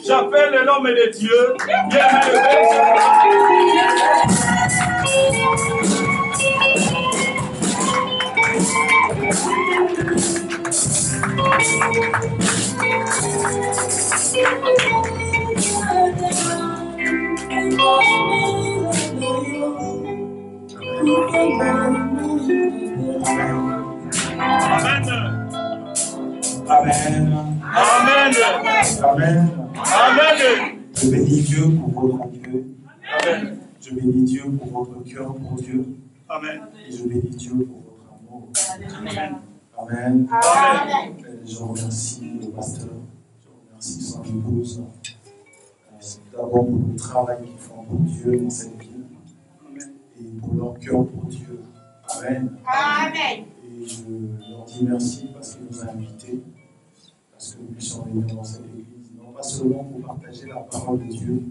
j'appelle l'homme de Dieu. Amen. Amen. Amen. Amen. Je bénis Dieu pour votre Dieu. Amen. Je bénis Dieu pour votre cœur pour Dieu. Amen. Et je bénis Dieu pour votre amour. Amen. Amen. Amen. Je remercie le pasteur. Je remercie son épouse. D'abord pour le travail qu'ils font pour Dieu dans cette ville. Amen. Et pour leur cœur pour Dieu. Amen. Amen. Et je leur dis merci parce qu'ils nous ont invités. Parce que nous puissions venir dans cette église. Non pas seulement pour partager la parole de Dieu,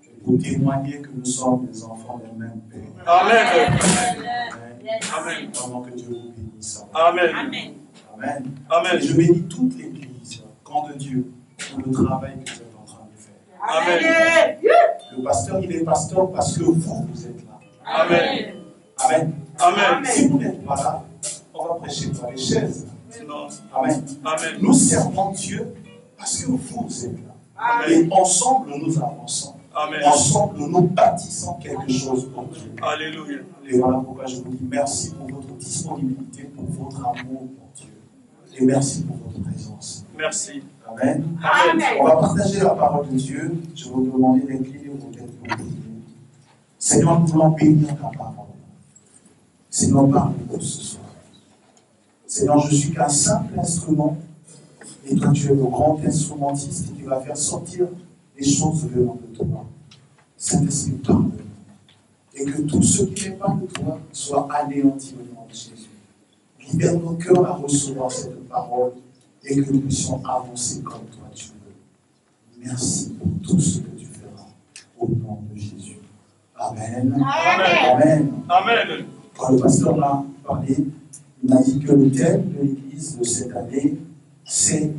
mais pour témoigner que nous sommes des enfants d'un même Père. Amen. Amen. Vraiment que Dieu vous bénisse. Amen. Amen. Amen. Amen. Et je bénis toute l'église, camp de Dieu, pour le travail que vous êtes en train de faire. Amen. Le pasteur, il est pasteur parce que vous êtes là. Amen. Amen. Amen. Si vous n'êtes pas là, on va prêcher par les chaises. Non. Amen. Amen. Nous servons Dieu parce que vous êtes là. Amen. Et ensemble, nous avançons. Amen. Ensemble, nous bâtissons quelque chose pour Dieu. Alléluia. Et voilà pourquoi je vous dis merci pour votre disponibilité, pour votre amour pour Dieu. Et merci pour votre présence. Merci. Amen. Amen. On va partager la parole de Dieu. Je vais vous demander d'incliner vos têtes pour prier. Seigneur, nous voulons bénir ta parole. Seigneur, parle-nous ce soir. Seigneur, je suis qu'un simple instrument. Et toi, tu es le grand instrumentiste qui va faire sortir les choses venant de toi. Saint-Esprit, parle-nous. Et que tout ce qui n'est pas de toi soit anéanti au nom de Jésus. Libère nos cœurs à recevoir cette parole et que nous puissions avancer comme toi tu veux. Merci pour tout ce que tu feras au nom de Jésus. Amen. Amen. Amen. Amen. Quand le pasteur m'a parlé, il m'a dit que le thème de l'église de cette année, c'est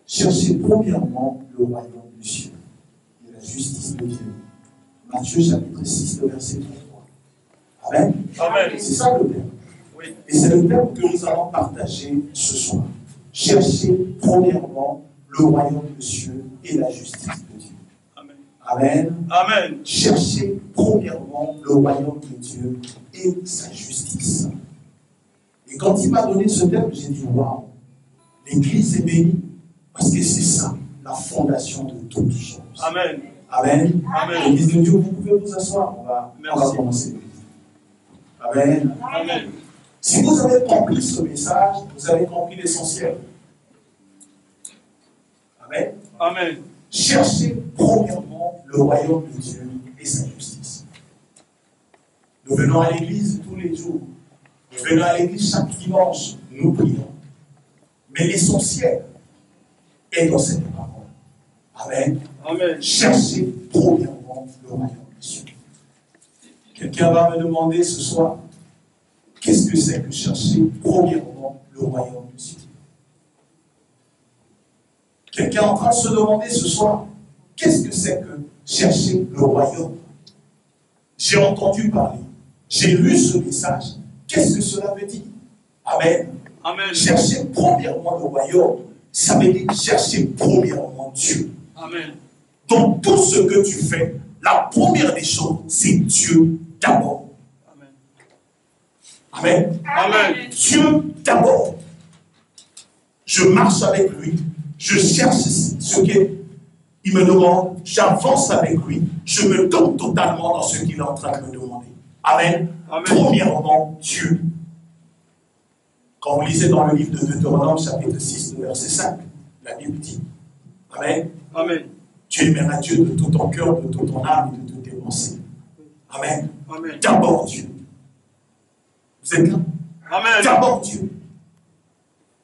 chercher premièrement le royaume du ciel et la justice de Dieu. Matthieu chapitre 6, le verset 33. Amen. Amen. C'est ça le thème. Oui. Et c'est le thème que nous allons partager ce soir. Chercher premièrement le royaume de Dieu et la justice de Dieu. Amen. Amen. Amen. Chercher premièrement le royaume de Dieu et sa justice. Et quand il m'a donné ce thème, j'ai dit waouh, l'église est bénie parce que c'est ça, la fondation de toutes choses. Amen. Amen. Amen. L'église de Dieu, vous pouvez vous asseoir, on va commencer. Amen. Amen. Si vous avez compris ce message, vous avez compris l'essentiel. Amen. Amen. Cherchez premièrement le royaume de Dieu et sa justice. Nous venons à l'église tous les jours. Nous venons à l'église chaque dimanche. Nous prions. Mais l'essentiel est dans cette parole. Amen. Amen. Cherchez premièrement le royaume de Dieu. Quelqu'un va me demander ce soir, qu'est-ce que c'est que chercher premièrement le royaume de Dieu? Quelqu'un est en train de se demander ce soir, qu'est-ce que c'est que chercher le royaume? J'ai entendu parler, j'ai lu ce message, qu'est-ce que cela veut dire? Amen. Amen. Chercher premièrement le royaume, ça veut dire chercher premièrement Dieu. Amen. Dans tout ce que tu fais, la première des choses, c'est Dieu d'abord. Amen. Amen. Amen. Dieu d'abord. Je marche avec lui, je cherche ce qu'il me demande, j'avance avec lui, je me donne totalement dans ce qu'il est en train de me demander. Amen. Amen. Premièrement, Dieu. Quand vous lisez dans le livre de Deutéronome, chapitre 6, verset 5, la Bible dit, Amen. Amen. Tu aimeras Dieu de tout ton cœur, de toute ton âme et de toutes tes pensées. Amen. Amen. D'abord Dieu. Vous êtes là? Amen. D'abord Dieu.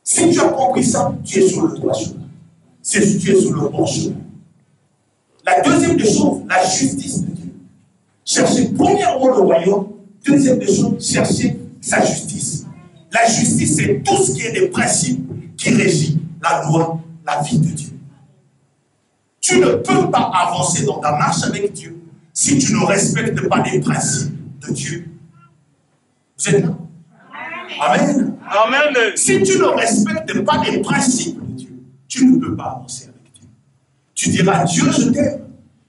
Si tu as compris ça, tu es sur le droit chemin. Tu es sur le bon chemin. La deuxième des choses, la justice de Dieu. Cherchez premièrement le royaume. Deuxième des choses, cherchez sa justice. La justice, c'est tout ce qui est des principes qui régissent la loi, la vie de Dieu. Tu ne peux pas avancer dans ta marche avec Dieu si tu ne respectes pas les principes de Dieu. Vous êtes là? Amen. Amen. Si tu ne respectes pas les principes de Dieu, tu ne peux pas avancer avec Dieu. Tu diras, Dieu, je t'aime.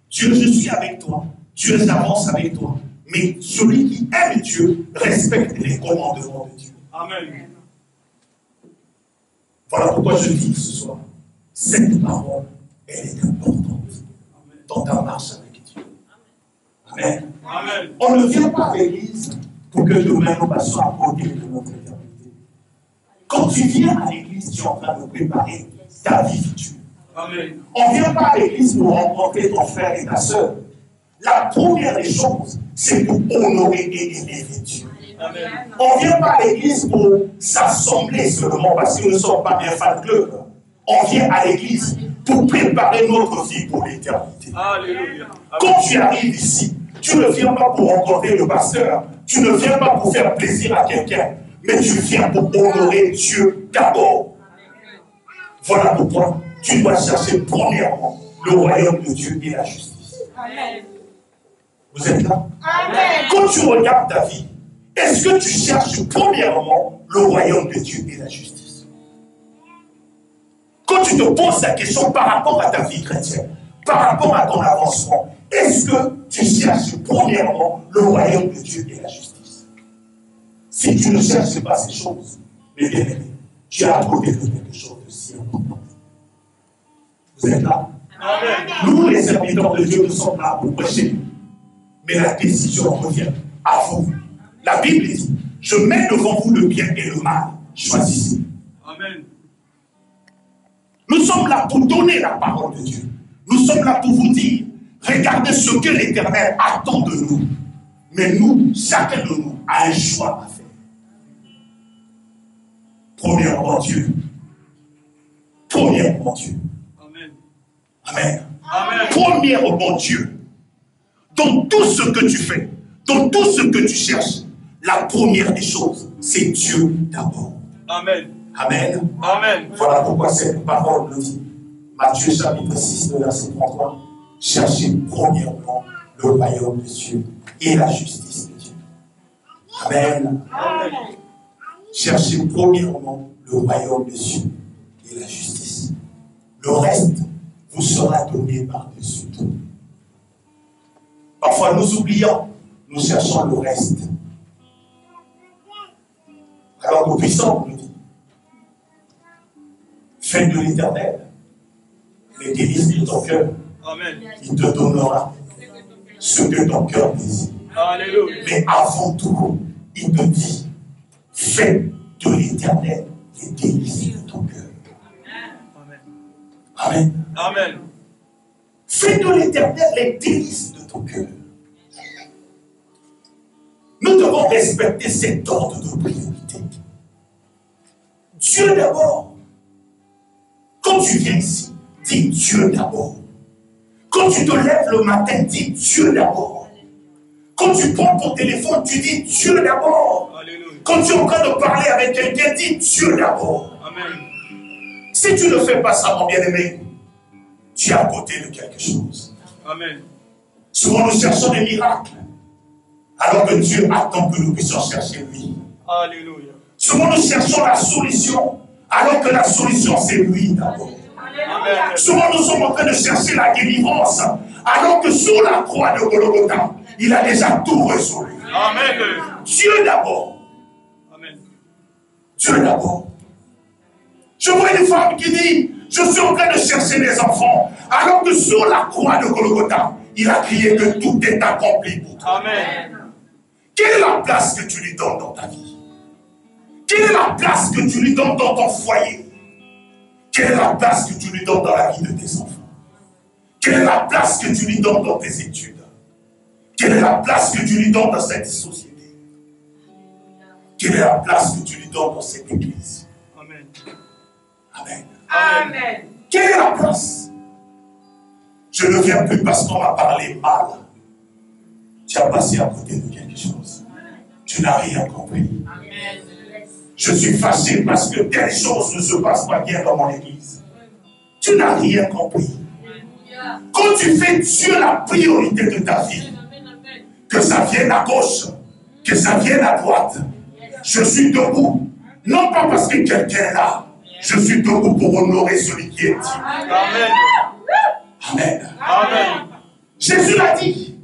Dieu, je suis avec toi. Dieu, j'avance avec toi. Mais celui qui aime Dieu respecte les commandements de Dieu. Amen. Voilà pourquoi je dis ce soir, cette parole, elle est importante dans ta marche avec Dieu. Amen. Amen. On ne vient pas à l'église pour que demain nous passions à côté de notre éternité. Quand tu viens à l'église, tu es en train de préparer ta vie future. Amen. On ne vient pas à l'église pour rencontrer ton frère et ta soeur. La première des choses, c'est pour honorer et élever Dieu. Amen. On ne vient pas à l'église pour s'assembler seulement parce que nous ne sommes pas un fan club. On vient à l'église pour préparer notre vie pour l'éternité. Alléluia. Quand tu arrives ici, tu ne viens pas pour rencontrer le pasteur, tu ne viens pas pour faire plaisir à quelqu'un, mais tu viens pour honorer Dieu d'abord. Voilà pourquoi tu dois chercher premièrement le royaume de Dieu et la justice. Amen. Vous êtes là? Amen. Quand tu regardes ta vie, est-ce que tu cherches premièrement le royaume de Dieu et la justice? Quand tu te poses la question par rapport à ta vie chrétienne, par rapport à ton avancement, est-ce que tu cherches premièrement le royaume de Dieu et la justice? Si tu ne cherches pas ces choses, mes bien-aimés, tu as à côté de quelque chose de si important. Vous êtes là? Amen. Nous, les serviteurs de Dieu, nous sommes là pour prêcher. Mais la décision revient à vous. La Bible dit, je mets devant vous le bien et le mal. Choisissez. Amen. Nous sommes là pour donner la parole de Dieu. Nous sommes là pour vous dire, regardez ce que l'Éternel attend de nous. Mais nous, chacun de nous a un choix à faire. Premièrement Dieu. Premièrement Dieu. Amen. Amen. Amen. Premièrement Dieu. Dans tout ce que tu fais, dans tout ce que tu cherches, la première des choses, c'est Dieu d'abord. Amen. Amen. Amen. Voilà pourquoi cette parole nous dit, Matthieu chapitre 6, verset 33, cherchez premièrement le royaume de Dieu et la justice de Dieu. Amen. Amen. Cherchez premièrement le royaume de Dieu et la justice. Le reste vous sera donné par-dessus tout. Parfois nous oublions, nous cherchons le reste. Alors le puissant nous dit, fais de l'Éternel les délices de ton cœur. Amen. Il te donnera ce que ton cœur désire. Alléluia. Mais avant tout, il te dit, fais de l'Éternel les délices de ton cœur. Amen. Amen. Amen. Fais de l'Éternel les délices de ton cœur. Nous devons respecter cet ordre de priorité. Dieu d'abord. Quand tu viens ici, dis Dieu d'abord. Quand tu te lèves le matin, dis Dieu d'abord. Quand tu prends ton téléphone, tu dis Dieu d'abord. Alléluia. Quand tu es en train de parler avec quelqu'un, dis Dieu d'abord. Amen. Si tu ne fais pas ça, mon bien-aimé, tu es à côté de quelque chose. Amen. Souvent, nous cherchons des miracles, alors que Dieu attend que nous puissions chercher lui. Alléluia. Souvent, nous cherchons la solution, alors que la solution, c'est lui d'abord. Amen. Souvent, nous sommes en train de chercher la délivrance, alors que sur la croix de Golgotha, il a déjà tout résolu. Amen. Dieu d'abord. Amen. Dieu d'abord. Je vois une femme qui dit, je suis en train de chercher des enfants, alors que sur la croix de Golgotha, il a crié que tout est accompli pour toi. Amen. Quelle est la place que tu lui donnes dans ta vie? Quelle est la place que tu lui donnes dans ton foyer? Quelle est la place que tu lui donnes dans la vie de tes enfants? Quelle est la place que tu lui donnes dans tes études? Quelle est la place que tu lui donnes dans cette société? Quelle est la place que tu lui donnes dans cette église? Amen. Amen. Amen. Quelle est la place? Je ne viens plus parce qu'on m'a parlé mal. Tu as passé à côté de quelque chose. Tu n'as rien compris. Amen. Je suis fâché parce que telle chose ne se passe pas bien dans mon église. Tu n'as rien compris. Quand tu fais Dieu la priorité de ta vie, que ça vienne à gauche, que ça vienne à droite, je suis debout. Non pas parce que quelqu'un est là, je suis debout pour honorer celui qui est dit. Amen. Amen. Amen. Jésus l'a dit.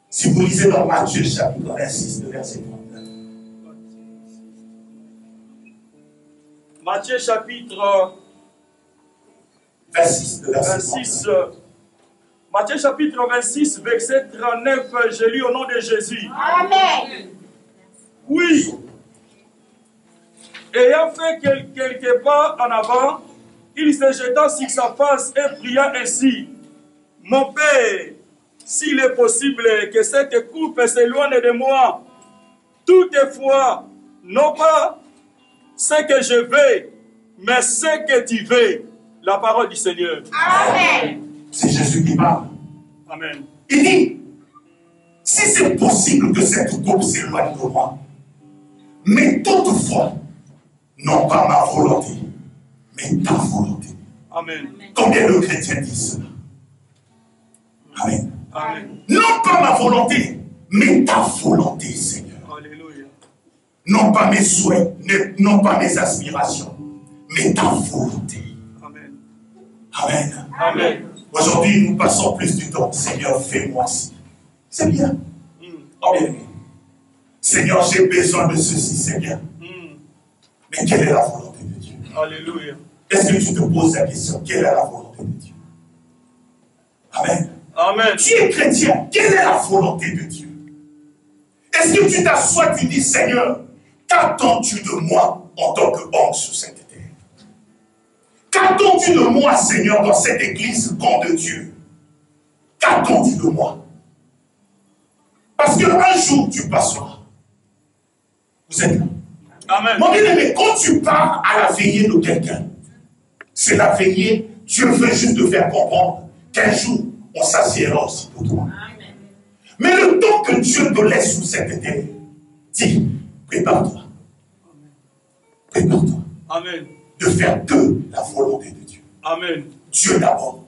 Si vous lisez dans Matthieu chapitre 26, verset 39. Matthieu chapitre 26, verset 26. 39. Matthieu chapitre 26, verset 39, je lis au nom de Jésus. Amen. Oui. Ayant fait quelques pas en avant, il se jeta sur sa face et pria ainsi. Mon Père, s'il est possible que cette coupe s'éloigne de moi, toutefois, non pas ce que je veux, mais ce que tu veux. La parole du Seigneur. Amen. C'est Jésus qui parle. Amen. Il dit, si c'est possible que cette coupe s'éloigne de moi, mais toutefois, non pas ma volonté, mais ta volonté. Amen. Combien de chrétiens disent cela? Amen. Amen. Non pas ma volonté, mais ta volonté, Seigneur. Alléluia. Non pas mes souhaits, non pas mes aspirations, mais ta volonté. Amen. Amen. Amen. Aujourd'hui, nous passons plus du temps. Seigneur, fais-moi ci. C'est bien. Oh bien. Seigneur, j'ai besoin de ceci, Seigneur. Mais quelle est la volonté de Dieu? Alléluia. Est-ce que tu te poses la question, quelle est la volonté de Dieu? Amen. Amen. Tu es chrétien, quelle est la volonté de Dieu? Est-ce que tu t'assois, tu dis, Seigneur, qu'attends-tu de moi en tant qu'homme sur cette terre? Qu'attends-tu de moi, Seigneur, dans cette église camp de Dieu? Qu'attends-tu de moi? Parce qu'un jour, tu passeras. Vous êtes là? Amen. Mon bien-aimé, quand tu pars à la veillée de quelqu'un, c'est la veillée, Dieu veut juste te faire comprendre qu'un jour, on s'assiera aussi pour toi. Amen. Mais le temps que Dieu te laisse sous cette terre, dis, prépare-toi. Prépare-toi Amen. de faire que la volonté de Dieu. Amen. Dieu d'abord.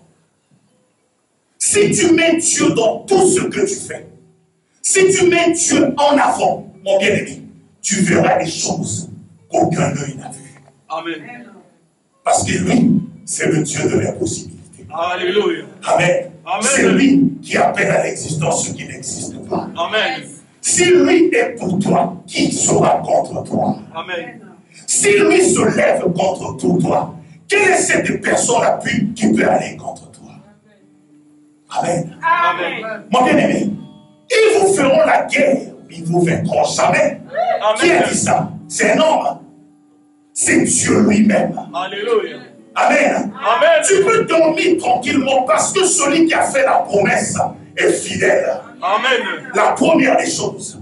Si tu mets Dieu dans tout ce que tu fais, si tu mets Dieu en avant, mon bien-aimé, tu verras des choses qu'aucun œil n'a vues. Amen. Parce que lui, c'est le Dieu de l'impossibilité. Alléluia. Amen. Amen. C'est lui qui appelle à l'existence ce qui n'existe pas. Amen. Si lui est pour toi, qui sera contre toi? Amen. Si lui se lève contre toi, quelle est cette personne qui peut aller contre toi? Amen. Amen. Mon bien-aimé, ils vous feront la guerre, ils vous vaincront jamais. Qui a dit ça? C'est un homme. C'est Dieu lui-même. Alléluia. Amen. Amen. Tu peux dormir tranquillement parce que celui qui a fait la promesse est fidèle. Amen. La première des choses,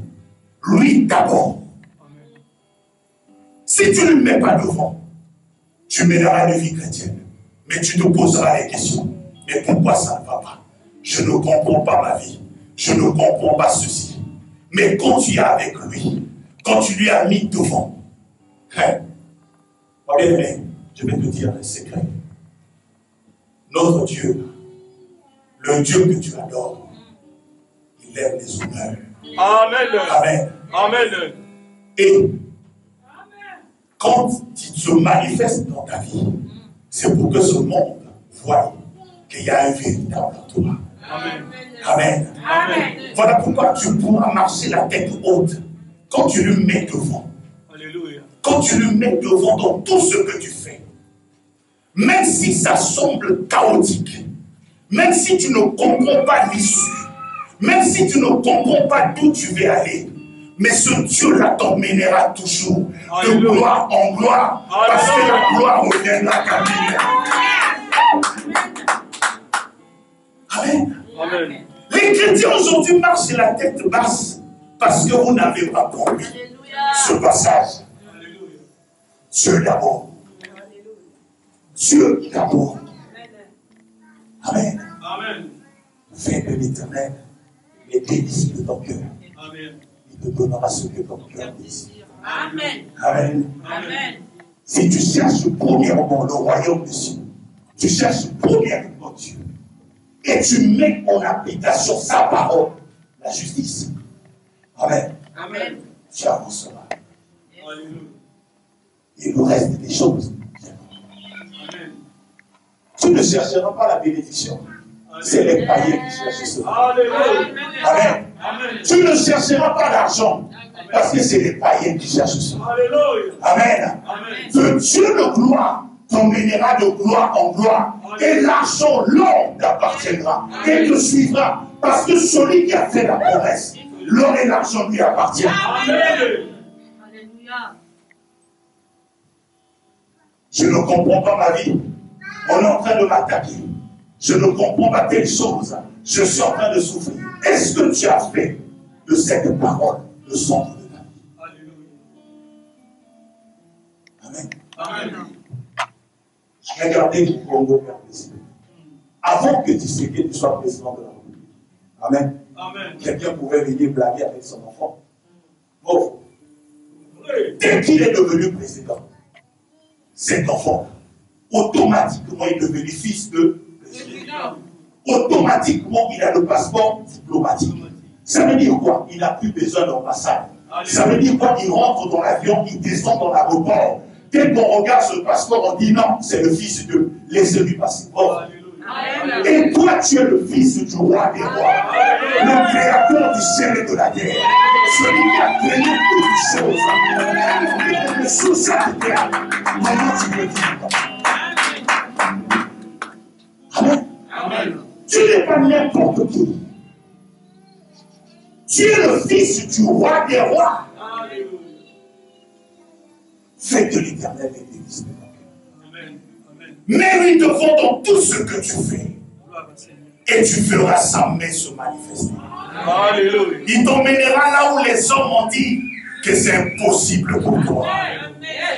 lui d'abord. Si tu ne le mets pas devant, tu mèneras une vie chrétienne. Mais tu te poseras les questions. Mais pourquoi ça ne va pas? Je ne comprends pas ma vie. Je ne comprends pas ceci. Mais quand tu es avec lui, quand tu lui as mis devant, hein, bien-aimé, je vais te dire un secret. Notre Dieu, le Dieu que tu adores, il aime les honneurs. Amen. Amen. Amen. Et quand il se manifeste dans ta vie, c'est pour que ce monde voie qu'il y a un véritable en toi. Amen. Amen. Amen. Voilà pourquoi tu pourras marcher la tête haute quand tu le mets devant. Alléluia. Quand tu le mets devant dans tout ce que tu fais. Même si ça semble chaotique, même si tu ne comprends pas l'issue, même si tu ne comprends pas d'où tu veux aller, mais ce Dieu-là t'emmènera toujours de gloire en gloire, parce que la gloire reviendra qu'à lui. Amen. Amen. Les chrétiens aujourd'hui marchent la tête basse parce que vous n'avez pas compris ce passage. Alléluia. Dieu d'abord. Dieu d'abord. Amen. Amen. Fais de l'Éternel les délices de ton cœur. Amen. Il te donnera ce que ton cœur désire. Amen. Amen. Amen. Si tu cherches premièrement le royaume de Dieu, tu cherches premièrement Dieu, et tu mets en application sa parole, la justice. Amen. Amen. Tu avanceras. Et le reste des choses. Amen. Tu ne chercheras pas la bénédiction. C'est les païens qui cherchent cela. Alléluia. Amen. Amen. Tu ne chercheras pas l'argent. Parce que c'est les païens qui cherchent cela. Alléluia. Amen. Amen. Le Dieu de gloire t'emmènera de gloire en gloire. Et l'argent, l'or t'appartiendra. Et te suivra. Parce que celui qui a fait la promesse, l'or et l'argent lui appartiennent. Amen. Alléluia. Je ne comprends pas ma vie. On est en train de m'attaquer. Je ne comprends pas telle chose. Je suis en train de souffrir. Est-ce que tu as fait de cette parole le centre de ta vie? Alléluia. Amen. Amen. Regardez le Congo, Père président. Avant que Tshisekedi soit président de la République. Amen. Amen. Quelqu'un pouvait venir blaguer avec son enfant. Bon. Oui. Dès qu'il est devenu président, cet enfant, automatiquement, il est devenu fils de président. Automatiquement, il a le passeport diplomatique. Ça veut dire quoi? Il n'a plus besoin d'ambassade. Ça veut dire quoi? Il rentre dans l'avion, il descend dans l'aéroport. Dès qu'on regarde ce passeport, on dit non, c'est le fils de, laissez-lui passer. Et toi, tu es le fils du roi des rois, le créateur du ciel et de la terre, celui qui a créé toutes choses. Sous cette terre, comment tu peux dire? Amen. Amen. Tu n'es pas n'importe qui. Tu es le fils du roi des rois. Alléluia. Fais de l'Éternel et délice de ton cœur. Amen. Amen. Mets-lui devant dans tout ce que tu fais. Gloire au Seigneur. Et tu feras sa main se manifester. Alléluia. Il t'emmènera là où les hommes ont dit que c'est impossible pour toi.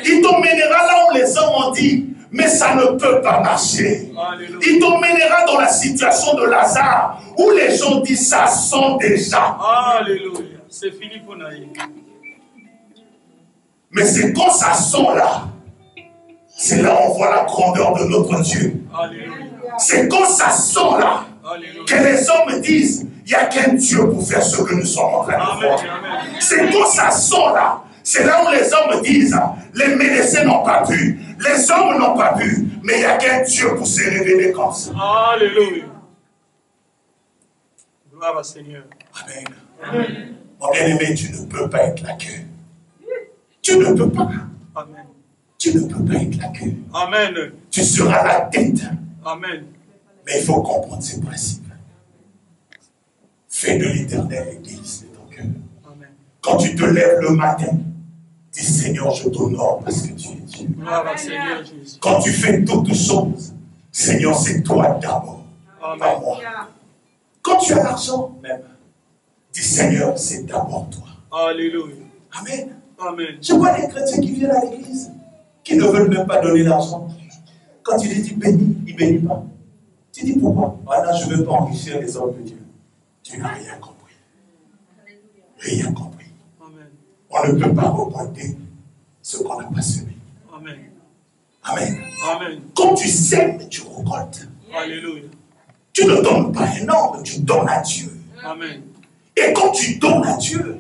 Il t'emmènera là où les hommes ont dit, mais ça ne peut pas marcher. Alléluia. Il t'emmènera dans la situation de Lazare, où les gens disent, ça sent déjà. Alléluia. C'est fini pour Naïm. Mais c'est quand ça sent là, c'est là on voit la grandeur de notre Dieu. Alléluia. C'est quand ça sent là, Alléluia. que les hommes disent, il n'y a qu'un Dieu pour faire ce que nous sommes en train de Amen. voir. Amen. C'est quand ça sent là, c'est là où les hommes disent, les médecins n'ont pas pu, les hommes n'ont pas pu, mais il n'y a qu'un Dieu pour se révéler comme ça. Alléluia. Gloire au Seigneur. Amen. Amen. Mon bien-aimé, tu ne peux pas être la queue. Tu ne peux pas. Amen. Tu ne peux pas être la queue. Amen. Tu seras la tête. Amen. Mais il faut comprendre ces principes. Fais de l'Éternel les délices de ton cœur. Amen. Quand tu te lèves le matin, dis Seigneur, je t'honore parce que tu es Dieu. Gloire au Seigneur Jésus. Quand tu fais toutes choses, Seigneur, c'est toi d'abord, pas Amen. moi. Quand tu as l'argent, même, dis Seigneur, c'est d'abord toi. Alléluia. Amen. Amen. Je vois des chrétiens qui viennent à l'église, qui ne veulent même pas donner l'argent. Quand tu lui dis bénis, il ne bénit pas. Tu dis pourquoi? Voilà, je ne veux pas enrichir les hommes de Dieu. Tu n'as rien compris. Rien compris. Amen. On ne peut pas récolter ce qu'on n'a pas semé. Amen. Amen. Amen. Quand tu sèmes, tu récoltes. Alléluia. Tu ne donnes pas un homme, tu donnes à Dieu. Amen. Et quand tu donnes à Dieu,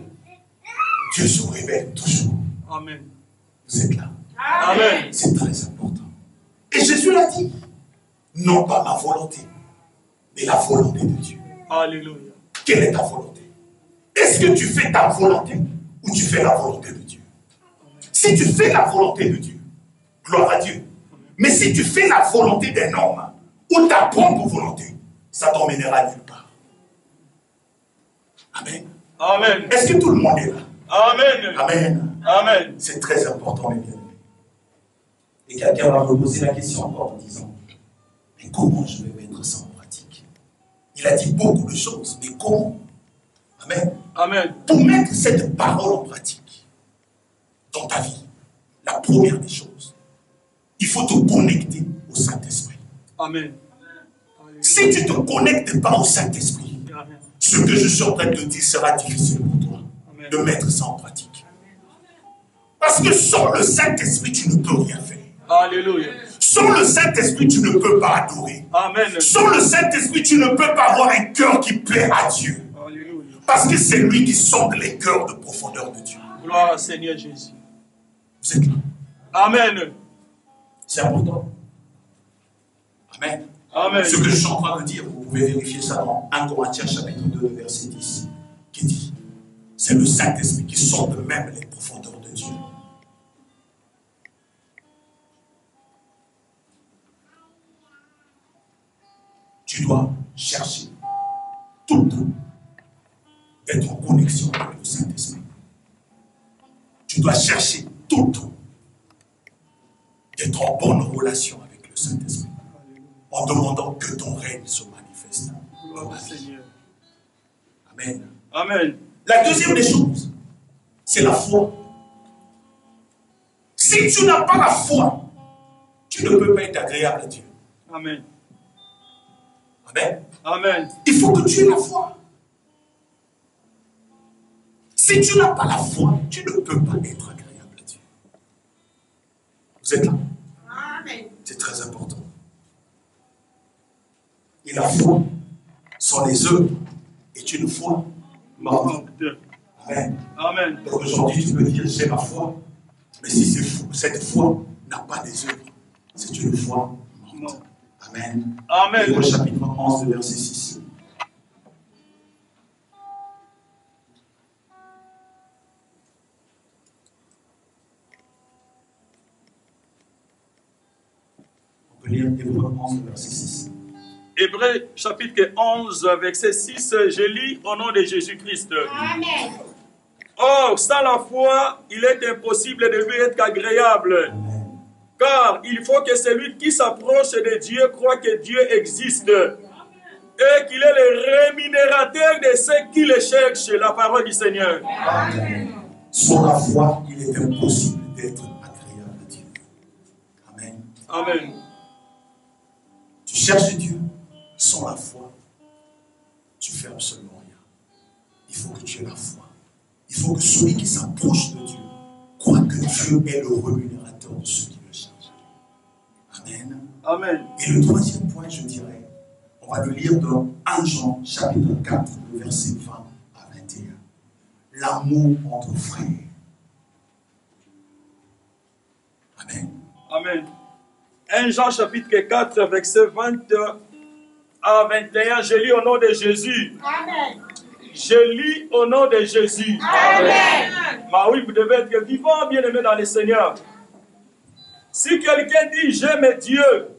Dieu se révèle toujours. Amen. Vous êtes là. Amen. C'est très important. Et Jésus l'a dit. Non pas ma volonté, mais la volonté de Dieu. Alléluia. Quelle est ta volonté? Est-ce que tu fais ta volonté ou tu fais la volonté de Dieu? Si tu fais la volonté de Dieu, gloire à Dieu. Mais si tu fais la volonté d'un homme ou ta propre volonté, ça t'emmènera nulle part. Amen. Amen. Est-ce que tout le monde est là? Amen. Amen. Amen. C'est très important, mes bien-aimés. Et quelqu'un va me poser la question encore en disant, mais comment je vais mettre ça en pratique? Il a dit beaucoup de choses, mais comment? Amen. Amen. Pour mettre cette parole en pratique dans ta vie, la première des choses, il faut te connecter au Saint-Esprit. Amen. Si tu ne te connectes pas au Saint-Esprit, Amen. ce que je suis en train de te dire sera difficile pour toi Amen. de mettre ça en pratique. Parce que sans le Saint-Esprit, tu ne peux rien faire. Alléluia. Sans le Saint-Esprit, tu ne peux pas adorer. Amen. Sans le Saint-Esprit, tu ne peux pas avoir un cœur qui plaît à Dieu. Alléluia. Parce que c'est lui qui sonde les cœurs de profondeur de Dieu. Gloire au Seigneur Jésus. Vous êtes là. Amen. C'est important. Amen. Amen. Ce que je suis en train de dire, vous pouvez vérifier ça dans 1 Corinthiens chapitre 2, verset 10, qui dit, c'est le Saint-Esprit qui sonde même les profondeurs de Dieu. Tu dois chercher tout le temps d'être en connexion avec le Saint-Esprit. Tu dois chercher tout le temps d'être en bonne relation avec le Saint-Esprit, en demandant que ton règne se manifeste. Gloire au Seigneur. Amen. Amen. La deuxième des choses, c'est la foi. Si tu n'as pas la foi, tu ne peux pas être agréable à Dieu. Amen. Amen. Amen. Il faut que tu aies la foi. Si tu n'as pas la foi, tu ne peux pas être agréable à Dieu. Vous êtes là? Amen. C'est très important. Et la foi, sans les œuvres, est une foi morte. Amen. Amen. Donc aujourd'hui, tu peux dire, j'ai ma foi. Mais si cette foi n'a pas des œuvres, c'est une foi morte. Amen. Amen. Hébreux chapitre 11, verset 6. On peut lire Hébreux 11, verset 6. Hébreux chapitre 11, verset 6, je lis au nom de Jésus-Christ. Amen. Or, sans la foi, il est impossible de lui être agréable. Amen. Car il faut que celui qui s'approche de Dieu croit que Dieu existe et qu'il est le rémunérateur de ceux qui le cherchent, la parole du Seigneur. Amen. Sans la foi, il est impossible d'être agréable à Dieu. Amen. Amen. Tu cherches Dieu sans la foi, tu fais absolument rien. Il faut que tu aies la foi. Il faut que celui qui s'approche de Dieu croit que Dieu est le rémunérateur de ceux qui le cherchent. Amen. Amen. Et le troisième point, je dirais, on va le lire dans 1 Jean, chapitre 4, le verset 20 à 21. L'amour entre frères. Amen. Amen. 1 Jean chapitre 4, verset 20 à 21, je lis au nom de Jésus. Amen. Je lis au nom de Jésus. Amen. Mais oui, vous devez être vivant, bien-aimé dans le Seigneur. Si quelqu'un dit j'aime Dieu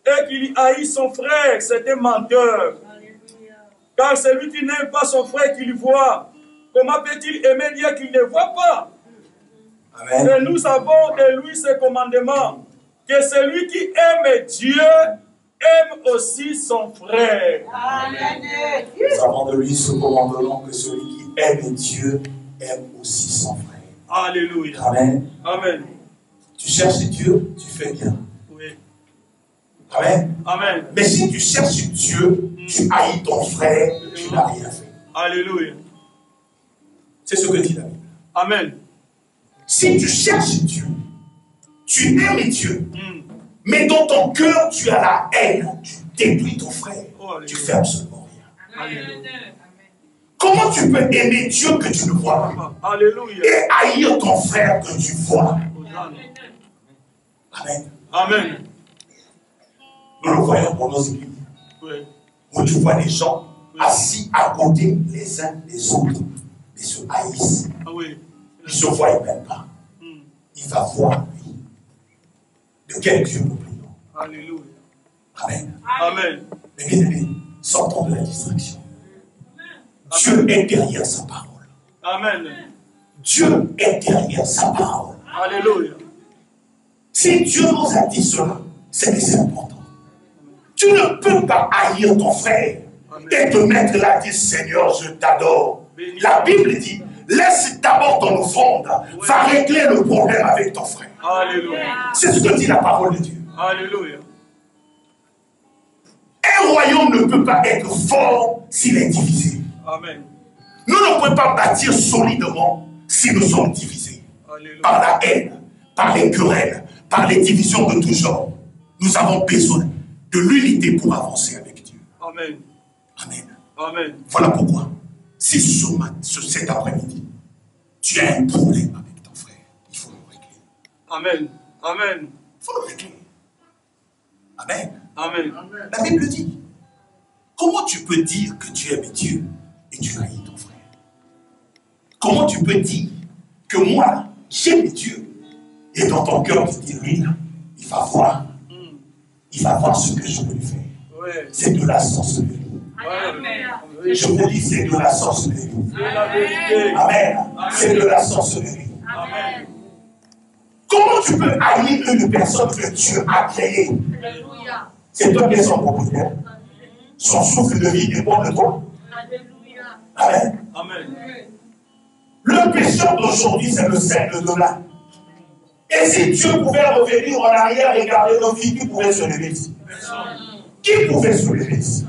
et qu'il haït son frère, c'est un menteur. Car celui qui n'aime pas son frère qu'il voit, comment peut-il aimer Dieu qu'il ne voit pas? Amen. Et nous avons de lui ce commandement, que celui qui aime Dieu aime aussi son frère. Amen. Nous avons de lui ce commandement que celui qui aime Dieu aime aussi son frère. Alléluia. Amen. Amen. Tu cherches Dieu, tu fais bien. Oui. Amen. Amen. Mais si tu cherches Dieu, tu haïs ton frère, tu n'as rien fait. Alléluia. C'est ce que dit la Bible. Amen. Si tu cherches Dieu, tu aimes Dieu, Mm. mais dans ton cœur, tu as la haine, tu détruis ton frère, Oh, alléluia. tu fais absolument rien. Alléluia. Comment tu peux aimer Dieu que tu ne vois pas Alléluia. et haïr ton frère que tu vois? Amen. Amen. Nous le voyons pour nos églises, Oui. où tu vois les gens assis à côté les uns des autres, ils se haïssent, Ah oui. ils ne se voient même pas. Mm. Il va voir lui. De quel Dieu nous prions? Alléluia. Amen. Amen. Mais bien aimé, sortons de la distraction. Dieu est derrière sa parole. Amen. Dieu est derrière sa parole. Alléluia. Si Dieu nous a dit cela, c'est que c'est important. Tu ne peux pas haïr ton frère et te mettre là et dire Seigneur, je t'adore. La Bible dit, laisse d'abord ton offrande, va régler le problème avec ton frère. Alléluia. C'est ce que dit la parole de Dieu. Alléluia. Un royaume ne peut pas être fort s'il est divisé. Amen. Nous ne pouvons pas bâtir solidement si nous sommes divisés Alléluia. par la haine, par les querelles, par les divisions de tout genre. Nous avons besoin de l'unité pour avancer avec Dieu. Amen. Amen. Amen. Voilà pourquoi, si cet après-midi, tu as un problème avec ton frère, il faut le régler. Amen. Amen. Il faut le régler. Amen. Amen. La Bible dit, comment tu peux dire que tu aimes Dieu et tu haïs ton frère? Comment tu peux dire que moi, j'aime Dieu et dans ton cœur tu dis, lui, il va voir. Il va voir ce que je peux lui faire. Ouais. C'est de la sorcellerie. Ouais. Je vous dis, c'est de la sorcellerie. C'est la vérité. Amen. C'est de la sorcellerie. Amen. Comment tu peux haïr une personne que Dieu a créée? C'est toi qui es son propriétaire. Son souffle de vie dépend de toi. Amen. Amen. Le pécheur d'aujourd'hui, c'est le siècle de là. Et si Dieu pouvait revenir en arrière et garder nos vies, qui pouvait se lever ici? Qui pouvait se lever ici?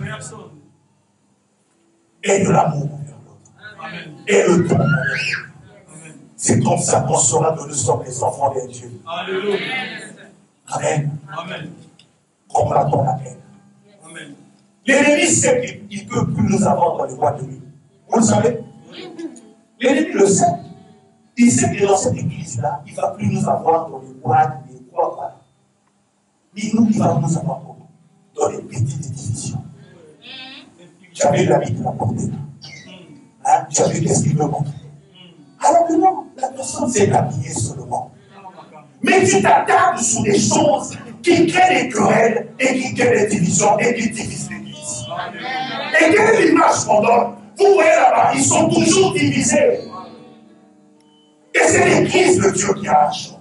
Et de l'amour envers l'autre. Et le don envers l'autre. C'est comme ça qu'on saura que nous sommes les enfants de Dieu. Alléluia. Amen. Amen. Combattons la haine. Amen. L'ennemi sait qu'il ne peut plus nous avoir dans les voies de lui. Vous le savez? L'ennemi le sait. Il sait que dans cette église-là, il ne va plus nous avoir dans les boîtes, les quoi. Mais nous, il va nous avoir dans les petites divisions. J'avais l'habit de la portée. Hein? J'avais qu'est-ce qu'il me montrer. Alors que non, la personne s'est habillée seulement. Mais tu t'attardes sur des choses qui créent des querelles et qui créent des divisions et qui divisent l'église. Et quelle est l'image qu'on donne? Vous voyez là-bas, ils sont toujours divisés. Et c'est l'église de Dieu qui a la chance.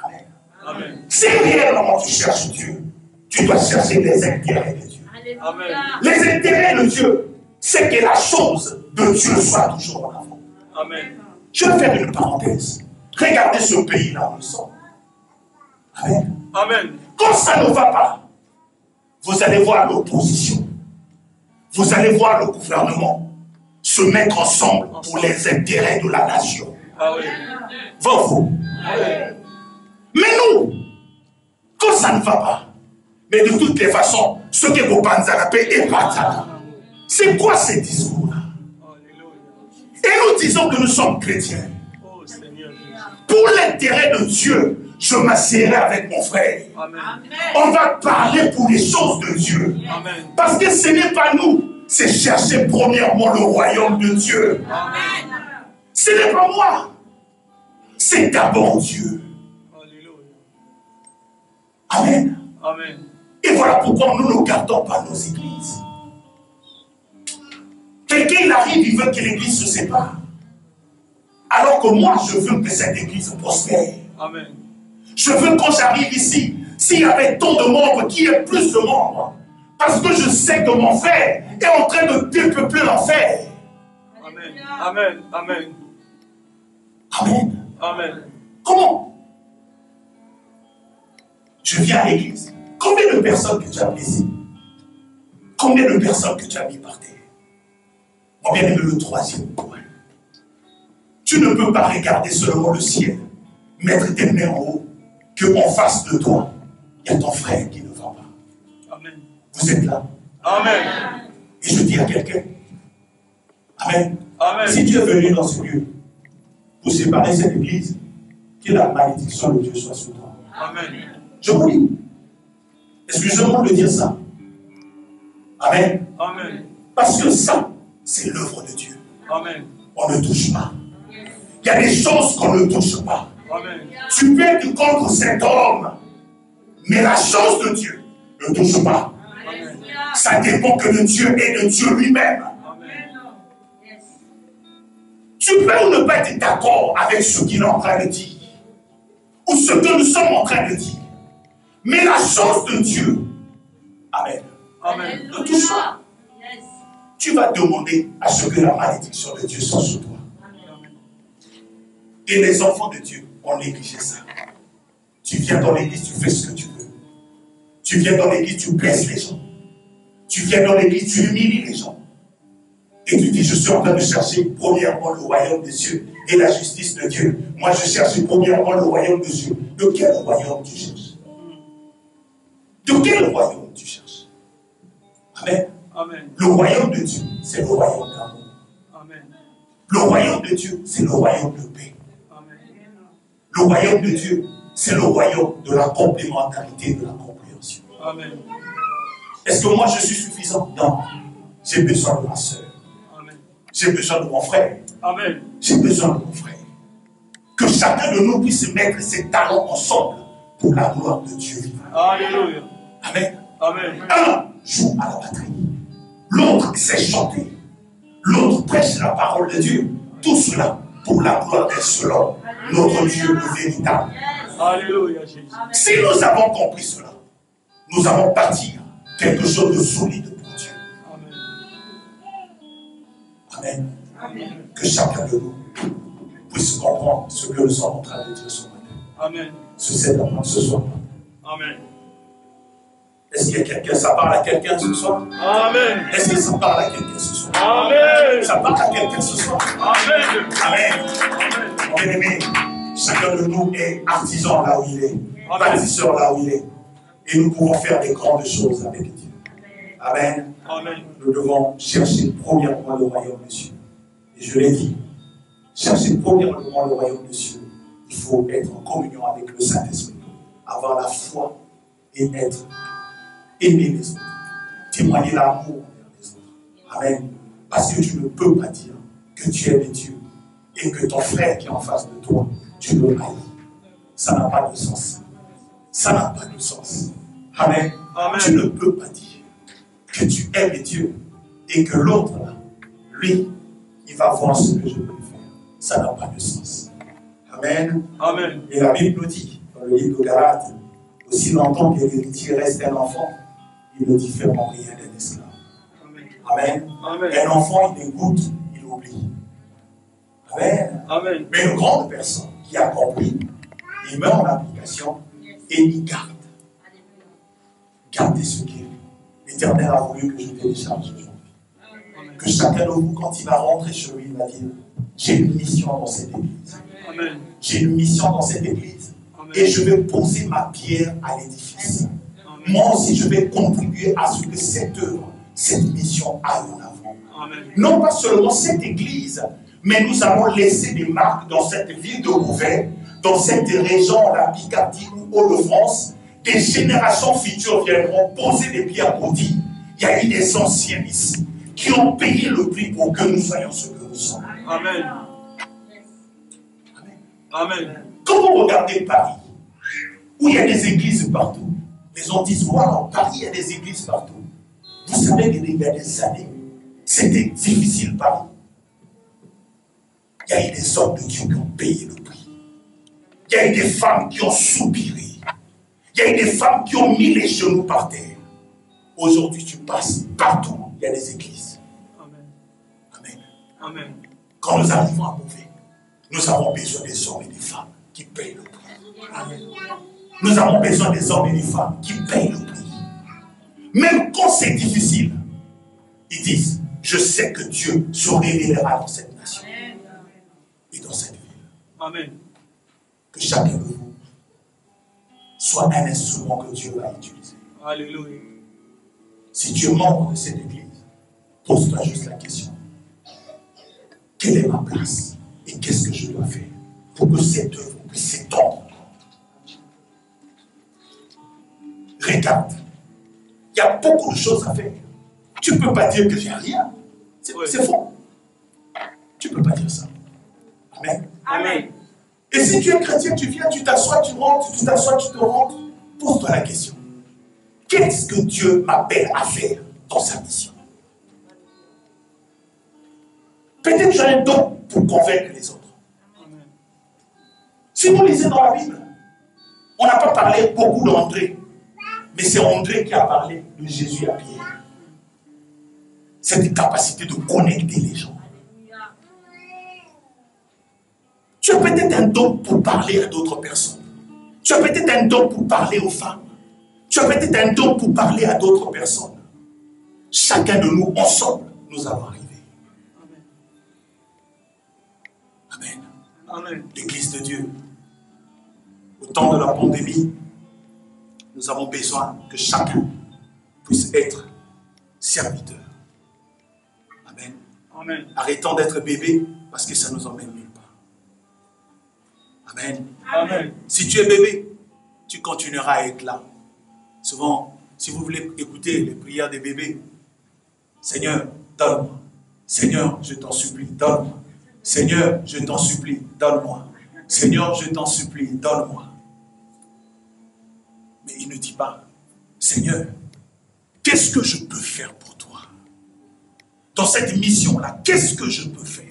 Amen. Amen. Si réellement tu cherches Dieu, tu dois chercher les intérêts de Dieu. Amen. Les intérêts de Dieu, c'est que la chose de Dieu soit toujours en avant. Amen. Je vais faire une parenthèse. Regardez ce pays-là où nous sommes. Amen. Amen. Quand ça ne va pas, vous allez voir l'opposition. Vous allez voir le gouvernement se mettre ensemble pour les intérêts de la nation. Ah oui. Vous. Mais nous, quand ça ne va pas, mais de toutes les façons, ce que vous pensez à la paix est pas. C'est quoi ces discours-là? Et nous disons que nous sommes chrétiens. Oh Seigneur. Pour l'intérêt de Dieu, je m'assierai avec mon frère. Amen. On va parler pour les choses de Dieu. Amen. Parce que ce n'est pas nous, c'est chercher premièrement le royaume de Dieu. Amen. Ce n'est pas moi, c'est d'abord Dieu. Alléluia. Amen. Amen. Et voilà pourquoi nous ne gardons pas nos églises. Quelqu'un, il arrive, il veut que l'église se sépare. Alors que moi, je veux que cette église prospère. Amen. Je veux quand j'arrive ici, s'il y avait tant de membres, qu'il y ait plus de membres. Parce que je sais que mon frère est en train de dépeupler l'enfer. Amen. Amen. Amen. Amen. Amen. Comment? Je viens à l'église. Combien de personnes que tu as blessées? Combien de personnes que tu as mis par terre? Mon bien-aimé, le troisième point. Tu ne peux pas regarder seulement le ciel, mettre tes mains en haut, qu'en face de toi, il y a ton frère qui ne va pas. Amen. Vous êtes là. Amen. Et je dis à quelqu'un, Amen. Amen. Si tu es venu dans ce lieu pour séparer cette église, que la malédiction de Dieu soit sur toi. Amen. Je vous dis, excusez-moi de dire ça. Amen. Amen. Parce que ça, c'est l'œuvre de Dieu. Amen. On ne touche pas. Il y a des choses qu'on ne touche pas. Amen. Tu peux être contre cet homme, mais la chose de Dieu ne touche pas. Amen. Ça dépend que de Dieu et de Dieu lui-même. Amen. Tu peux ou ne pas être d'accord avec ce qu'il est en train de dire, ou ce que nous sommes en train de dire. Mais la chose de Dieu, Amen, Amen. ne touche pas. Tu vas demander à ce que la malédiction de Dieu soit sur toi. Et les enfants de Dieu ont négligé ça. Tu viens dans l'église, tu fais ce que tu veux. Tu viens dans l'église, tu blesses les gens. Tu viens dans l'église, tu humilies les gens. Et tu dis, je suis en train de chercher premièrement le royaume des cieux et la justice de Dieu. Moi, je cherche premièrement le royaume de Dieu. De quel royaume tu cherches? De quel royaume tu cherches? Amen. Amen. Le royaume de Dieu, c'est le royaume d'amour. Amen. Le royaume de Dieu, c'est le royaume de paix. Amen. Le royaume de Dieu, c'est le royaume de la complémentarité, de la compréhension. Amen. Est-ce que moi je suis suffisant? Non. J'ai besoin de ma soeur. Amen. J'ai besoin de mon frère. Amen. J'ai besoin de mon frère. Que chacun de nous puisse mettre ses talents ensemble pour la gloire de Dieu. Alléluia. Amen. Amen. Un joue à la batterie. L'autre sait chanter. L'autre prêche la parole de Dieu. Tout cela pour la gloire d'un seul homme, notre Dieu le véritable. Alléluia, Jésus. Si nous avons compris cela, nous allons bâtir quelque chose de solide pour Dieu. Amen. Amen. Que chacun de nous puisse comprendre ce que nous sommes en train de dire ce matin. Amen. Ce soir. Amen. Est-ce qu'il y a quelqu'un, ça parle à quelqu'un ce soir? Amen. Est-ce que ça parle à quelqu'un ce soir? Amen. Ça parle à quelqu'un ce soir? Amen. Amen. Mon bien-aimé, chacun de nous est artisan là où il est, bâtisseur là où il est. Et nous pouvons faire des grandes choses avec Dieu. Amen. Amen. Nous devons chercher premièrement le royaume de Dieu. Et je l'ai dit, chercher premièrement le royaume de Dieu. Il faut être en communion avec le Saint-Esprit, avoir la foi et être aimer les autres, témoigner l'amour envers les autres. Amen. Parce que tu ne peux pas dire que tu aimes Dieu et que ton frère qui est en face de toi, tu le haïs. Ça n'a pas de sens. Ça n'a pas de sens. Amen. Amen. Tu ne peux pas dire que tu aimes Dieu et que l'autre là, lui, il va voir ce que je peux faire. Ça n'a pas de sens. Amen. Amen. Et la Bible nous dit, dans le livre de Galates, aussi longtemps que l'héritier reste un enfant, il ne diffère en rien d'un esclave. Amen. Amen. Un enfant, il écoute, il oublie. Amen. Amen. Mais une grande personne qui a compris, il met en application et il garde. Gardez ce qui est. L'Éternel a voulu que je télécharge aujourd'hui. Que chacun de vous, quand il va rentrer chez lui, il va dire, j'ai une mission dans cette église. Amen. J'ai une mission dans cette église. Amen. Et je vais poser ma pierre à l'édifice. Moi aussi, je vais contribuer à ce que cette œuvre, cette mission aille en avant. Amen. Non pas seulement cette église, mais nous allons laisser des marques dans cette ville de Roubaix, dans cette région, la Picardie ou Hauts-de-France. Des générations futures viendront poser des pierres pour dire, il y a eu des anciens ici qui ont payé le prix pour que nous soyons ce que nous sommes. Amen. Amen. Quand vous regardez Paris, où il y a des églises partout, les gens disent, wow, Paris, il y a des églises partout. Vous savez qu'il y a des années, c'était difficile, Paris. Il y a eu des hommes de Dieu qui ont payé le prix. Il y a eu des femmes qui ont soupiré. Il y a eu des femmes qui ont mis les genoux par terre. Aujourd'hui, tu passes partout, il y a des églises. Amen. Amen. Amen. Quand nous arrivons à Beauvais, nous avons besoin des hommes et des femmes qui payent le prix. Amen. Nous avons besoin des hommes et des femmes qui payent le prix. Même quand c'est difficile, ils disent, je sais que Dieu se révélera dans cette nation et dans cette ville. Amen. Que chacun de vous soit un instrument que Dieu va utiliser. Alléluia. Si tu es membre de cette église, pose-toi juste la question. Quelle est ma place et qu'est-ce que je dois faire pour que cette œuvre puisse s'étendre? Regarde, il y a beaucoup de choses à faire. Tu ne peux pas dire que j'ai rien. C'est faux. Tu ne peux pas dire ça. Amen. Amen. Et si tu es chrétien, tu viens, tu t'assois, tu rentres, tu t'assois, tu te rentres. Pose-toi la question. Qu'est-ce que Dieu m'appelle à faire dans sa mission? Peut-être j'ai un don pour convaincre les autres. Amen. Si vous lisez dans la Bible, on n'a pas parlé beaucoup d'André, mais c'est André qui a parlé de Jésus à Pierre. Cette capacité de connecter les gens. Tu as peut-être un don pour parler à d'autres personnes. Tu as peut-être un don pour parler aux femmes. Tu as peut-être un don pour parler à d'autres personnes. Chacun de nous, ensemble, nous allons arriver. Amen. Amen. Amen. L'Église de Dieu. Au temps de la pandémie, nous avons besoin que chacun puisse être serviteur. Amen. Amen. Arrêtons d'être bébé parce que ça nous emmène nulle part. Amen. Amen. Si tu es bébé, tu continueras à être là. Souvent, si vous voulez écouter les prières des bébés, Seigneur, donne-moi. Seigneur, je t'en supplie, donne-moi. Seigneur, je t'en supplie, donne-moi. Seigneur, je t'en supplie, donne-moi. Mais il ne dit pas, Seigneur, qu'est-ce que je peux faire pour toi? Dans cette mission-là, qu'est-ce que je peux faire?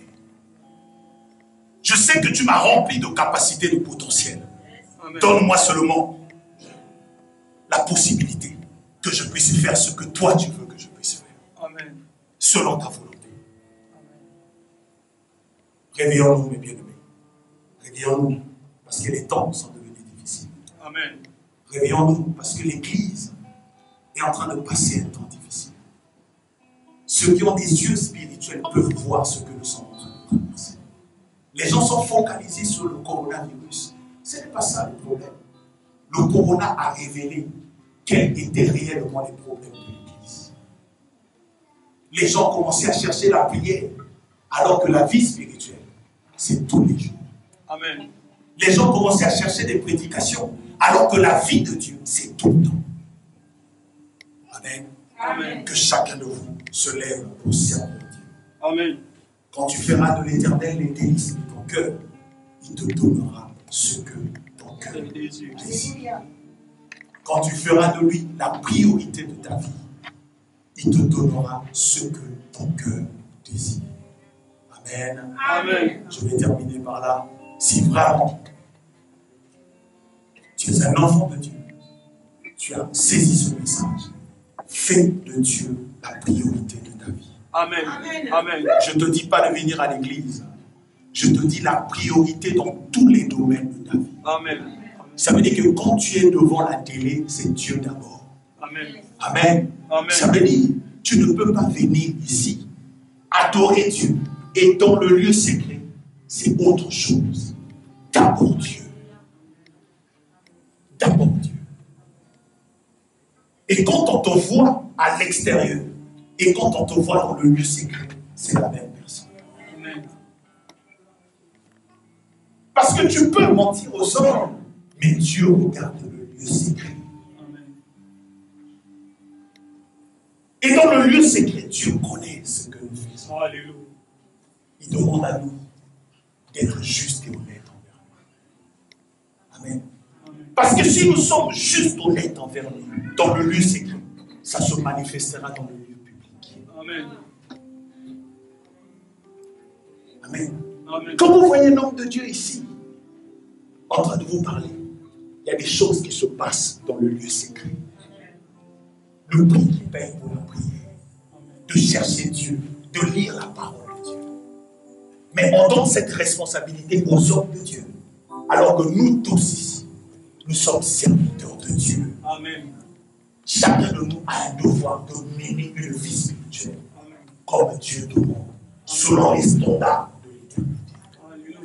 Je sais que tu m'as rempli de capacités, de potentiel. Donne-moi seulement la possibilité que je puisse faire ce que toi tu veux que je puisse faire. Amen. Selon ta volonté. Réveillons-nous, mes bien-aimés. Réveillons-nous, parce que les temps sont devenus difficiles. Amen. Réveillons-nous, parce que l'Église est en train de passer un temps difficile. Ceux qui ont des yeux spirituels peuvent voir ce que nous sommes en train de traverser. Les gens sont focalisés sur le coronavirus. Ce n'est pas ça le problème. Le corona a révélé quels étaient réellement les problèmes de l'Église. Les gens commençaient à chercher la prière, alors que la vie spirituelle, c'est tous les jours. Amen. Les gens commençaient à chercher des prédications, alors que la vie de Dieu, c'est tout le temps. Amen. Amen. Que chacun de vous se lève pour servir Dieu. Amen. Quand tu feras de l'Éternel les délices de ton cœur, il te donnera ce que ton cœur désire. Quand tu feras de lui la priorité de ta vie, il te donnera ce que ton cœur désire. Amen. Amen. Je vais terminer par là. Si vraiment tu es un enfant de Dieu, tu as saisi ce message, fais de Dieu la priorité de ta vie. Amen. Amen. Je ne te dis pas de venir à l'église. Je te dis la priorité dans tous les domaines de ta vie. Amen. Ça veut dire que quand tu es devant la télé, c'est Dieu d'abord. Amen. Amen. Amen. Ça veut dire tu ne peux pas venir ici, adorer Dieu, et dans le lieu secret, c'est autre chose. D'abord Dieu. D'abord Dieu. Et quand on te voit à l'extérieur, et quand on te voit dans le lieu secret, c'est la même personne. Amen. Parce que tu peux mentir aux hommes, mais Dieu regarde le lieu secret. Amen. Et dans le lieu secret, Dieu connaît ce que nous faisons. Alléluia. Il demande à nous d'être justes et honnêtes envers lui. Amen. Parce que si nous sommes justes, honnêtes envers lui, dans le lieu secret, ça se manifestera dans le lieu public. Amen. Amen. Amen. Quand vous voyez l'homme de Dieu ici, en train de vous parler, il y a des choses qui se passent dans le lieu secret. Le prix qui paye pour la prière, de chercher Dieu, de lire la parole de Dieu. Mais on donne cette responsabilité aux hommes de Dieu, alors que nous tous ici, nous sommes serviteurs de Dieu. Amen. Chacun de nous a un devoir de mener une vie spirituelle, comme Dieu demande, selon les standards de l'éternité. Alléluia.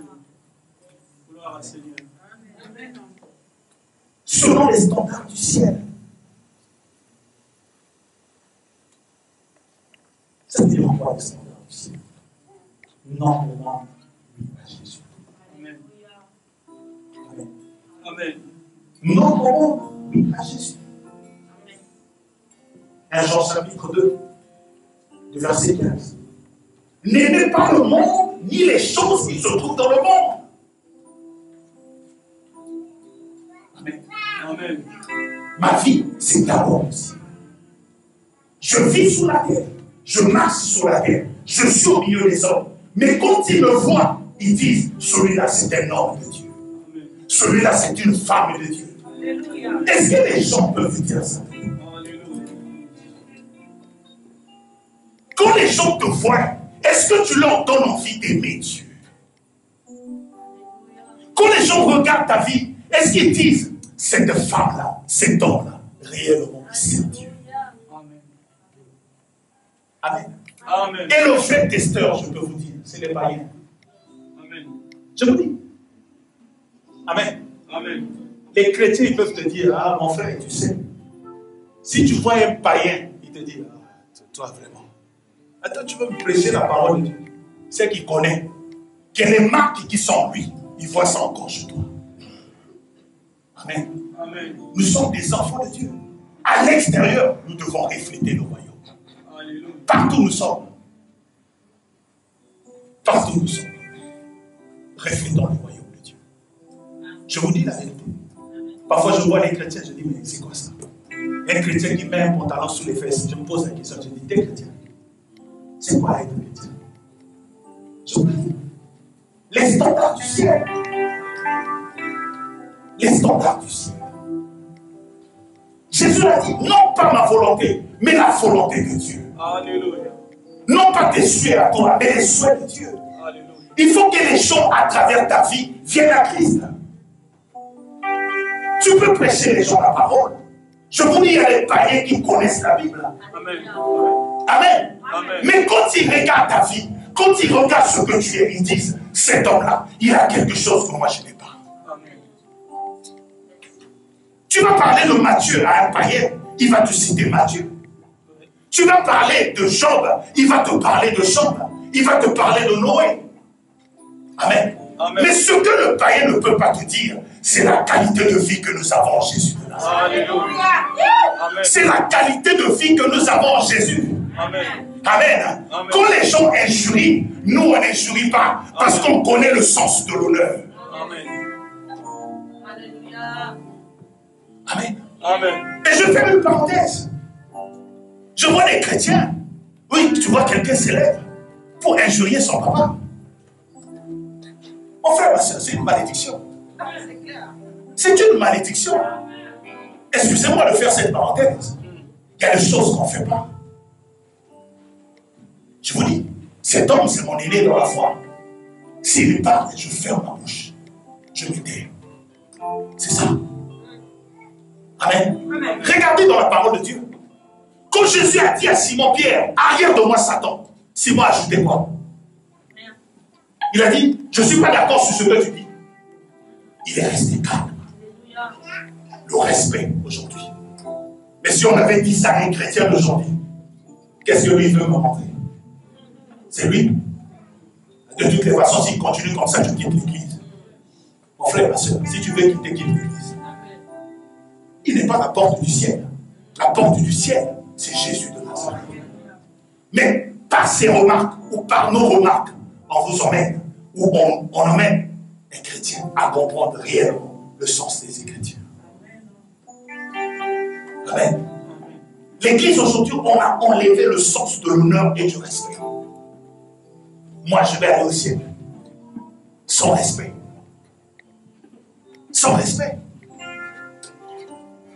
Gloire à Seigneur. Selon les standards du ciel. Ça veut dire quoi les standards du ciel? Normalement, lui à Jésus. Amen. Amen. Amen. Normalement, lui à Jésus. 1 Jean chapitre 2, du verset 15. N'aimez pas le monde, ni les choses qui se trouvent dans le monde. Amen. Amen. Ma vie, c'est d'abord aussi. Je vis sous la terre, je marche sur la terre, je suis au milieu des hommes. Mais quand ils me voient, ils disent, celui-là c'est un homme de Dieu. Amen. Celui-là c'est une femme de Dieu. Alléluia. Est-ce que les gens peuvent dire ça? Alléluia. Quand les gens te voient, est-ce que tu leur donnes envie d'aimer Dieu? Quand les gens regardent ta vie, est-ce qu'ils disent, cette femme-là, cet homme-là, réellement, c'est Dieu? Amen. Amen. Amen. Et le fait testeur, je peux vous dire, ce n'est pas rien. Amen. Je vous dis. Amen. Amen. Les chrétiens, ils peuvent te dire, ah mon frère, tu sais, si tu vois un païen, il te dit, ah, toi vraiment. Attends, tu veux me prêcher la parole de Dieu. C'est qu'il connaît, que les marques qui sont en lui, il voit ça encore chez toi. Amen. Amen. Nous sommes des enfants de Dieu. À l'extérieur, nous devons refléter le royaume. Alléluia. Partout où nous sommes. Partout où nous sommes. Reflétons le royaume de Dieu. Je vous dis la vérité. Parfois, je vois les chrétiens, je dis, mais c'est quoi ça? Un chrétien qui met un pantalon sous les fesses, je me pose la question, je dis, t'es chrétien? C'est quoi être chrétien? Je vous dis, les standards du ciel. Les standards du ciel. Jésus a dit, non pas ma volonté, mais la volonté de Dieu. Alléluia. Non pas tes souhaits à toi, mais les souhaits de Dieu. Alléluia. Il faut que les gens à travers ta vie viennent à Christ. Tu peux prêcher les gens la parole. Je vous dis, il y a des païens qui connaissent la Bible. Amen. Amen. Amen. Mais quand ils regardent ta vie, quand ils regardent ce que tu es, ils disent, cet homme-là, il a quelque chose que moi je n'ai pas. Amen. Tu vas parler de Matthieu à un païen, il va te citer Matthieu. Tu vas parler de Job, il va te parler de Job. Il va te parler de Noé. Amen. Amen. Mais ce que le païen ne peut pas te dire, c'est la qualité de vie que nous avons en Jésus de Nazareth. Alléluia. Amen. C'est la qualité de vie que nous avons en Jésus. Amen. Amen. Amen. Quand les gens injurient, nous on n'injurie pas parce qu'on connaît le sens de l'honneur. Amen. Amen. Amen. Et je fais une parenthèse. Je vois des chrétiens. Oui, tu vois quelqu'un s'élève pour injurier son papa. Mon frère, ma soeur, c'est une malédiction. C'est une malédiction. Excusez-moi de faire cette parenthèse. Il y a des choses qu'on ne fait pas. Je vous dis, cet homme, c'est mon aîné dans la foi. S'il parle, je ferme ma bouche. Je me tais. C'est ça. Amen. Amen. Regardez dans la parole de Dieu. Quand Jésus a dit à Simon-Pierre, arrière de moi Satan, Simon a ajouté quoi? Il a dit, je ne suis pas d'accord sur ce que tu dis. Il est resté calme. Le respect aujourd'hui. Mais si on avait dit ça à un chrétien d'aujourd'hui, qu'est-ce que lui veut me montrer? C'est lui. De toutes les façons, s'il continue comme ça, tu quittes l'église. Mon frère, ma soeur, si tu veux quitter, quitte l'église. Il n'est pas la porte du ciel. La porte du ciel, c'est Jésus de Nazareth. Mais par ses remarques ou par nos remarques, on vous emmène, ou on emmène les chrétiens à comprendre réellement le sens des Écritures. Amen. L'église aujourd'hui, on a enlevé le sens de l'honneur et du respect. Moi, je vais aller au ciel. Sans respect. Sans respect.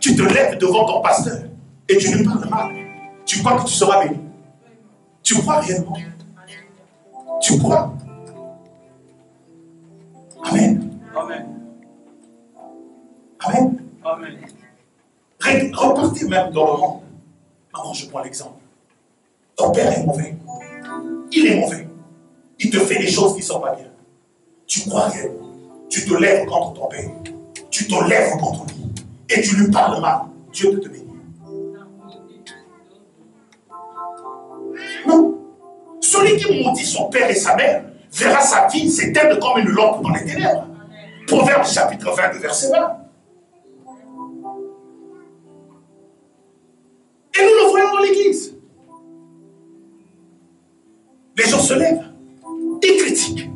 Tu te lèves devant ton pasteur et tu lui parles mal. Tu crois que tu seras béni? Tu crois réellement? Tu crois? Amen. Amen. Amen. Amen. Repartez même dans le monde. Maman, je prends l'exemple. Ton père est mauvais. Il est mauvais. Il te fait des choses qui ne sont pas bien. Tu crois réellement? Tu te lèves contre ton père. Tu te lèves contre lui. Et tu lui parles mal. Dieu te bénit. Non. Celui qui maudit son père et sa mère verra sa vie s'éteindre comme une lampe dans les ténèbres. Proverbe chapitre 20, verset 20. Et nous le voyons dans l'église. Les gens se lèvent, ils critiquent.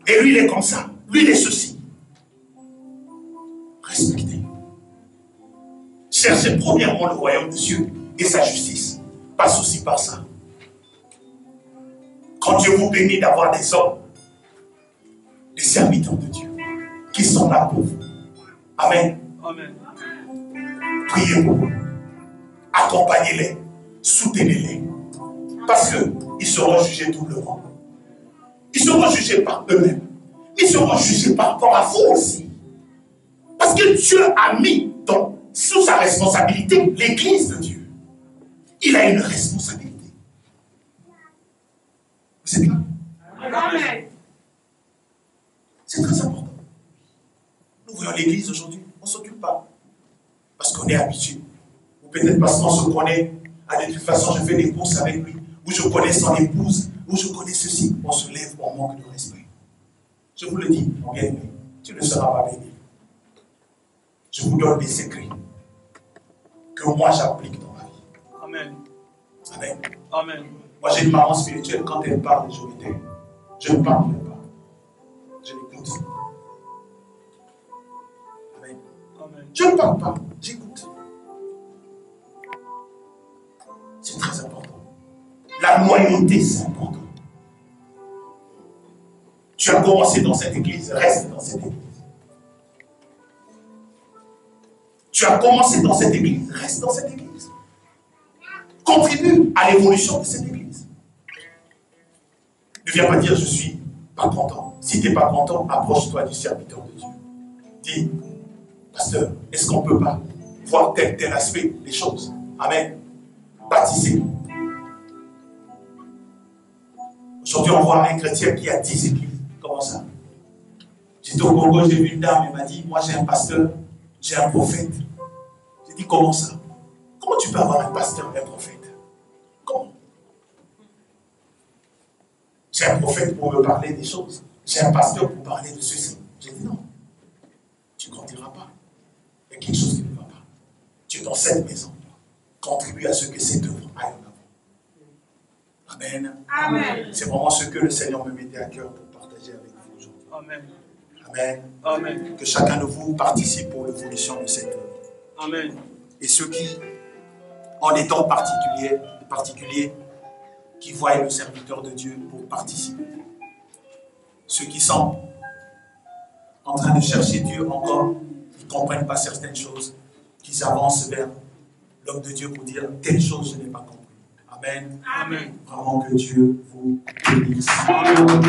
Et lui, il est comme ça. Lui, il est ceci. Respectez. Cherchez premièrement le royaume de Dieu et sa justice. Pas souci par ça. Quand Dieu vous bénit d'avoir des hommes, des serviteurs de Dieu, qui sont là pour vous. Amen. Amen. Priez pour eux. Accompagnez-les. Soutenez-les. Parce qu'ils seront jugés doublement. Ils seront jugés par eux-mêmes. Ils seront jugés par rapport à vous aussi. Parce que Dieu a mis sous sa responsabilité l'église de Dieu. Il a une responsabilité. Vous êtes là? Amen. C'est l'église aujourd'hui, on ne s'occupe pas. Parce qu'on est habitué. Ou peut-être parce qu'on se connaît. Ah, de toute façon, je fais des courses avec lui. Ou je connais son épouse. Ou je connais ceci. On se lève, on manque de respect. Je vous le dis, mon bien-aimé, tu ne seras pas béni. Je vous donne des secrets que moi j'applique dans ma vie. Amen. Amen. Amen. Moi j'ai une maman spirituelle, quand elle parle, je me tais. Je ne parle même pas. Je l'écoute. Amen. Amen. Je ne parle pas, j'écoute. C'est très important. La loyauté, c'est important. Tu as commencé dans cette église, reste dans cette église. Tu as commencé dans cette église, reste dans cette église. Contribue à l'évolution de cette église. Ne viens pas dire je suis pas content. Si tu n'es pas content, approche-toi du serviteur de Dieu. Dis, pasteur, est-ce qu'on ne peut pas voir tel aspect des choses? Amen. Baptisez. Aujourd'hui, on voit un chrétien qui a 10 églises. Comment ça? J'étais au Congo, j'ai vu une dame, elle m'a dit, moi j'ai un pasteur, j'ai un prophète. J'ai dit, comment ça? Comment tu peux avoir un pasteur et un prophète? Comment? J'ai un prophète pour me parler des choses. J'ai un pasteur pour parler de ceci. J'ai dit, non, tu ne grandiras pas. Il y a quelque chose qui ne va pas. Tu es dans cette maison. Contribue à ce que cette œuvre aille en avant. Amen. Amen. C'est vraiment ce que le Seigneur me mettait à cœur pour partager avec vous aujourd'hui. Amen. Amen. Amen. Que chacun de vous participe pour l'évolution de cette œuvre. Amen. Et ceux qui, en des temps particuliers, qui voient le serviteur de Dieu pour participer. Ceux qui sont en train de chercher Dieu encore, qui ne comprennent pas certaines choses, qui avancent vers l'homme de Dieu pour dire telle chose je n'ai pas compris. Amen. Amen. Vraiment que Dieu vous bénisse. Amen.